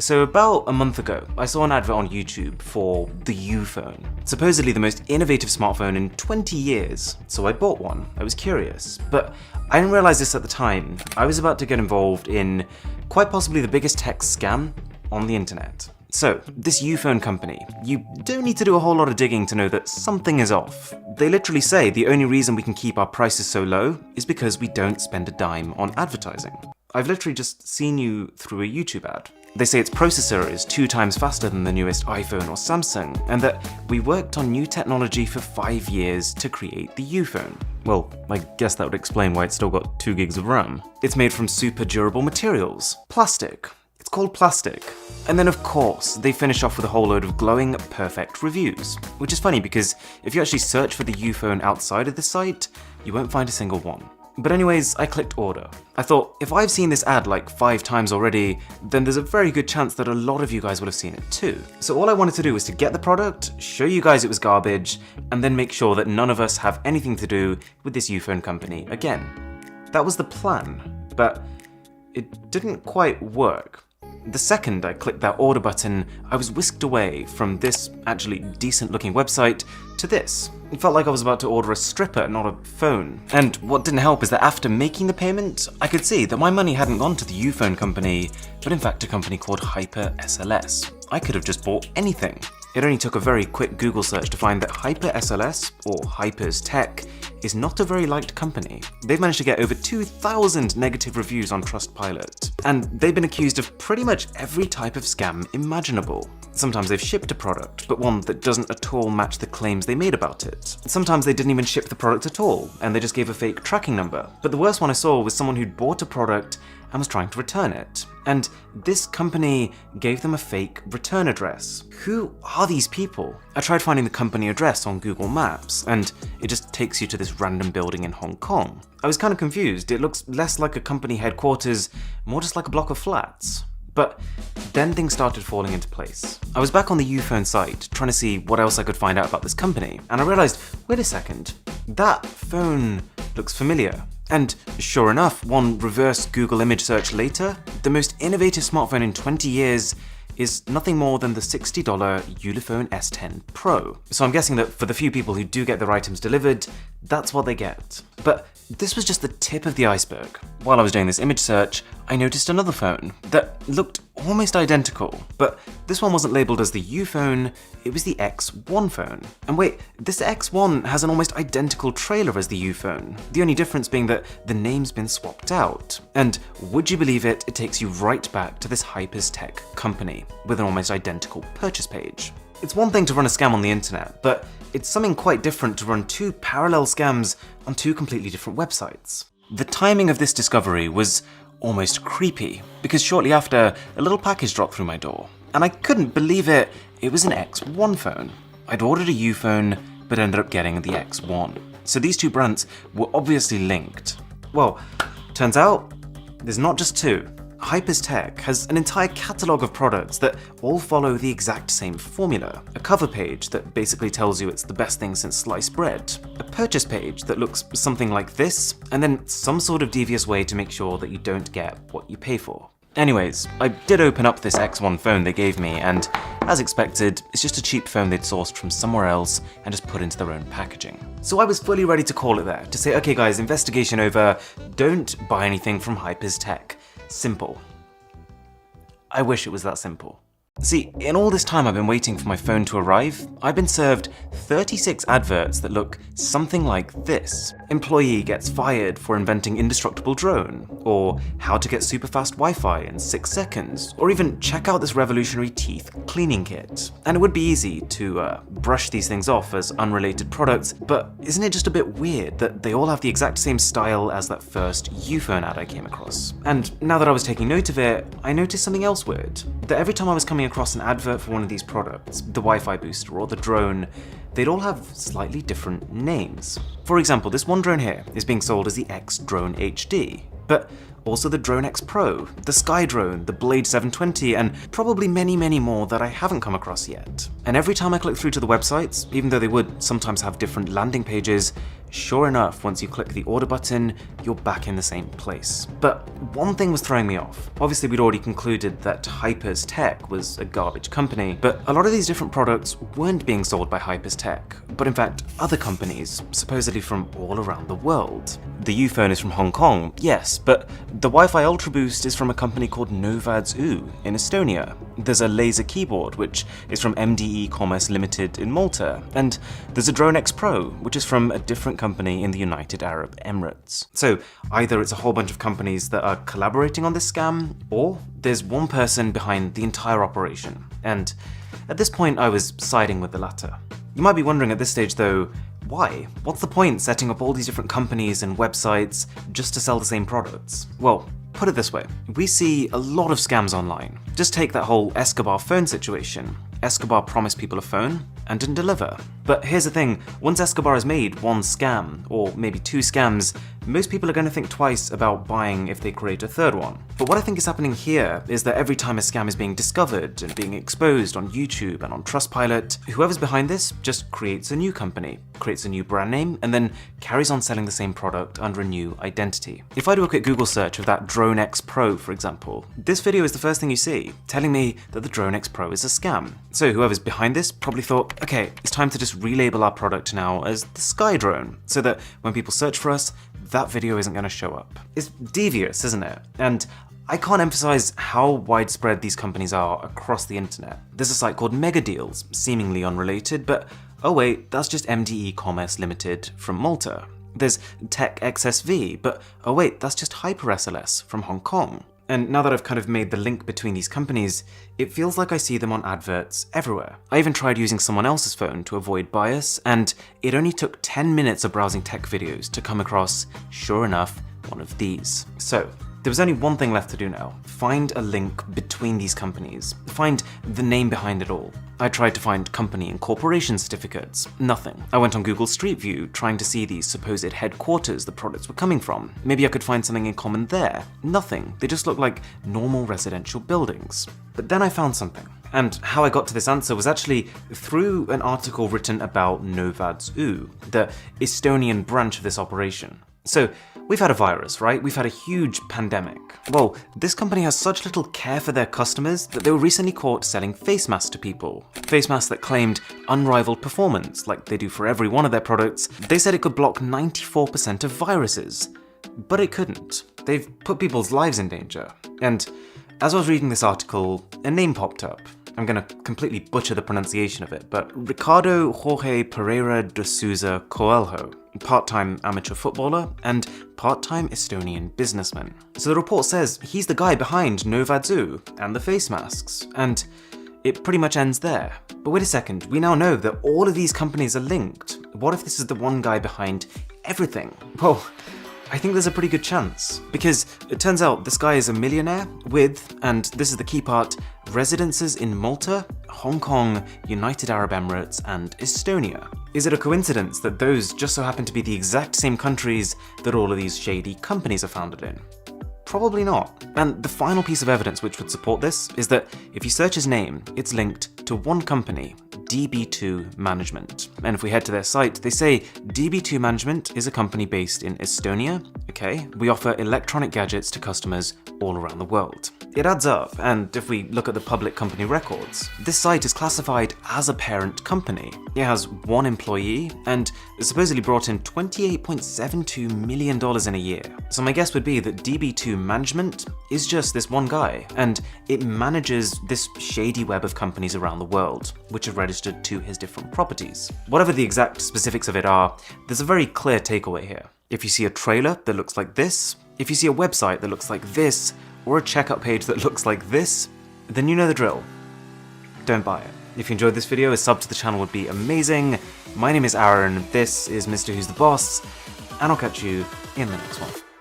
So about a month ago, I saw an advert on YouTube for the U phone. Supposedly the most innovative smartphone in 20 years. So I bought one. I was curious. But I didn't realize this at the time. I was about to get involved in quite possibly the biggest tech scam on the internet. So, this U phone company, you don't need to do a whole lot of digging to know that something is off. They literally say the only reason we can keep our prices so low is because we don't spend a dime on advertising. I've literally just seen you through a YouTube ad. They say its processor is 2 times faster than the newest iPhone or Samsung, and that we worked on new technology for 5 years to create the U phone. Well, I guess that would explain why it's still got 2 gigs of RAM. It's made from super durable materials. Plastic. It's called plastic. And then of course, they finish off with a whole load of glowing, perfect reviews. Which is funny because if you actually search for the U phone outside of the site, you won't find a single one. But anyways, I clicked order. I thought, if I've seen this ad like 5 times already, then there's a very good chance that a lot of you guys will have seen it too. So all I wanted to do was to get the product, show you guys it was garbage, and then make sure that none of us have anything to do with this U phone company again. That was the plan, but it didn't quite work. The second I clicked that order button, I was whisked away from this actually decent looking website to this. It felt like I was about to order a stripper, not a phone. And what didn't help is that after making the payment, I could see that my money hadn't gone to the U phone company, but in fact a company called Hyper SLS. I could have just bought anything. It only took a very quick Google search to find that Hyper SLS, or Hyper's Tech, is not a very liked company. They've managed to get over 2,000 negative reviews on Trustpilot, and they've been accused of pretty much every type of scam imaginable. Sometimes they've shipped a product, but one that doesn't at all match the claims they made about it. Sometimes they didn't even ship the product at all, and they just gave a fake tracking number. But the worst one I saw was someone who'd bought a product and was trying to return it. And this company gave them a fake return address. Who are these people? I tried finding the company address on Google Maps, and it just takes you to this random building in Hong Kong. I was kind of confused. It looks less like a company headquarters, more just like a block of flats. But then things started falling into place. I was back on the U phone site, trying to see what else I could find out about this company, and I realized, wait a second, that phone looks familiar. And sure enough, one reverse Google image search later, the most innovative smartphone in 20 years is nothing more than the $60 Ulefone S10 Pro. So I'm guessing that for the few people who do get their items delivered, that's what they get. But this was just the tip of the iceberg. While I was doing this image search, I noticed another phone that looked almost identical, but this one wasn't labeled as the U phone, it was the X1 phone. And wait, this X1 has an almost identical trailer as the U phone, the only difference being that the name's been swapped out. And would you believe it, it takes you right back to this Hyper's Tech company with an almost identical purchase page. It's one thing to run a scam on the internet, but it's something quite different to run 2 parallel scams on 2 completely different websites. The timing of this discovery was almost creepy, because shortly after, a little package dropped through my door, and I couldn't believe it, it was an X1 phone. I'd ordered a U phone, but ended up getting the X1. So these 2 brands were obviously linked. Well, turns out, there's not just 2. Hyper's Tech has an entire catalogue of products that all follow the exact same formula. A cover page that basically tells you it's the best thing since sliced bread. A purchase page that looks something like this, and then some sort of devious way to make sure that you don't get what you pay for. Anyways, I did open up this X1 phone they gave me, and as expected, it's just a cheap phone they'd sourced from somewhere else and just put into their own packaging. So I was fully ready to call it there, to say, okay guys, investigation over, don't buy anything from Hyper's Tech. Simple. I wish it was that simple. See, in all this time I've been waiting for my phone to arrive, I've been served 36 adverts that look something like this. Employee gets fired for inventing indestructible drone, or how to get super fast Wi-Fi in 6 seconds, or even check out this revolutionary teeth cleaning kit. And it would be easy to brush these things off as unrelated products, but isn't it just a bit weird that they all have the exact same style as that first U phone ad I came across? And now that I was taking note of it, I noticed something else weird. That every time I was coming across an advert for one of these products, the Wi-Fi booster or the drone, they'd all have slightly different names. For example, this one drone here is being sold as the X Drone HD, but also the Drone X Pro, the Sky Drone, the Blade 720, and probably many, many more that I haven't come across yet. And every time I click through to the websites, even though they would sometimes have different landing pages, sure enough, once you click the order button, you're back in the same place. But one thing was throwing me off. Obviously, we'd already concluded that Hypers Tech was a garbage company, but a lot of these different products weren't being sold by Hypers Tech, but in fact, other companies, supposedly from all around the world. The U phone is from Hong Kong, yes, but the Wi-Fi Ultra Boost is from a company called Mrwhosetheboss in Estonia. There's a laser keyboard, which is from MDE Commerce Limited in Malta, and there's a Drone X Pro, which is from a different company in the United Arab Emirates. So either it's a whole bunch of companies that are collaborating on this scam, or there's one person behind the entire operation. And at this point, I was siding with the latter. You might be wondering at this stage though, why? What's the point setting up all these different companies and websites just to sell the same products? Well, put it this way, we see a lot of scams online. Just take that whole Escobar phone situation. Escobar promised people a phone and didn't deliver. But here's the thing, once Escobar has made one scam, or maybe two scams, most people are going to think twice about buying if they create a third one. But what I think is happening here is that every time a scam is being discovered and being exposed on YouTube and on Trustpilot, whoever's behind this just creates a new company, creates a new brand name, and then carries on selling the same product under a new identity. If I do a quick Google search of that Drone X Pro, for example, this video is the first thing you see, telling me that the Drone X Pro is a scam. So whoever's behind this probably thought, okay, it's time to just relabel our product now as the Sky Drone, so that when people search for us, that video isn't going to show up. It's devious, isn't it? And I can't emphasize how widespread these companies are across the internet. There's a site called Mega Deals, seemingly unrelated, but oh wait, that's just MDE Commerce Limited from Malta. There's Tech XSV, but oh wait, that's just Hyper SLS from Hong Kong. And now that I've kind of made the link between these companies, it feels like I see them on adverts everywhere. I even tried using someone else's phone to avoid bias, and it only took 10 minutes of browsing tech videos to come across, sure enough, one of these. So, there was only one thing left to do now. Find a link between these companies. Find the name behind it all. I tried to find company and corporation certificates. Nothing. I went on Google Street View trying to see these supposed headquarters the products were coming from. Maybe I could find something in common there. Nothing. They just look like normal residential buildings. But then I found something. And how I got to this answer was actually through an article written about Mrwhosetheboss, the Estonian branch of this operation. So, we've had a virus, right? We've had a huge pandemic. Well, this company has such little care for their customers that they were recently caught selling face masks to people. Face masks that claimed unrivaled performance, like they do for every one of their products. They said it could block 94% of viruses, but it couldn't. They've put people's lives in danger. And as I was reading this article, a name popped up. I'm gonna completely butcher the pronunciation of it, but Ricardo Jorge Pereira de Souza Coelho, part-time amateur footballer and part-time Estonian businessman. So the report says he's the guy behind Mrwhosetheboss and the face masks, and it pretty much ends there. But wait a second, we now know that all of these companies are linked. What if this is the one guy behind everything? Well, I think there's a pretty good chance, because it turns out this guy is a millionaire with, and this is the key part, residences in Malta, Hong Kong, United Arab Emirates, and Estonia. Is it a coincidence that those just so happen to be the exact same countries that all of these shady companies are founded in? Probably not. And the final piece of evidence which would support this is that if you search his name, it's linked to one company, DB2 Management. And if we head to their site, they say DB2 Management is a company based in Estonia. Okay, we offer electronic gadgets to customers all around the world. It adds up, and if we look at the public company records, this site is classified as a parent company. It has one employee, and supposedly brought in $28.72 million in a year. So my guess would be that DB2 Management is just this one guy, and it manages this shady web of companies around the world, which are registered to his different properties. Whatever the exact specifics of it are, there's a very clear takeaway here. If you see a trailer that looks like this, if you see a website that looks like this, or a checkout page that looks like this, then you know the drill. Don't buy it. If you enjoyed this video, a sub to the channel would be amazing. My name is Aaron, this is Mr. Who's the Boss, and I'll catch you in the next one.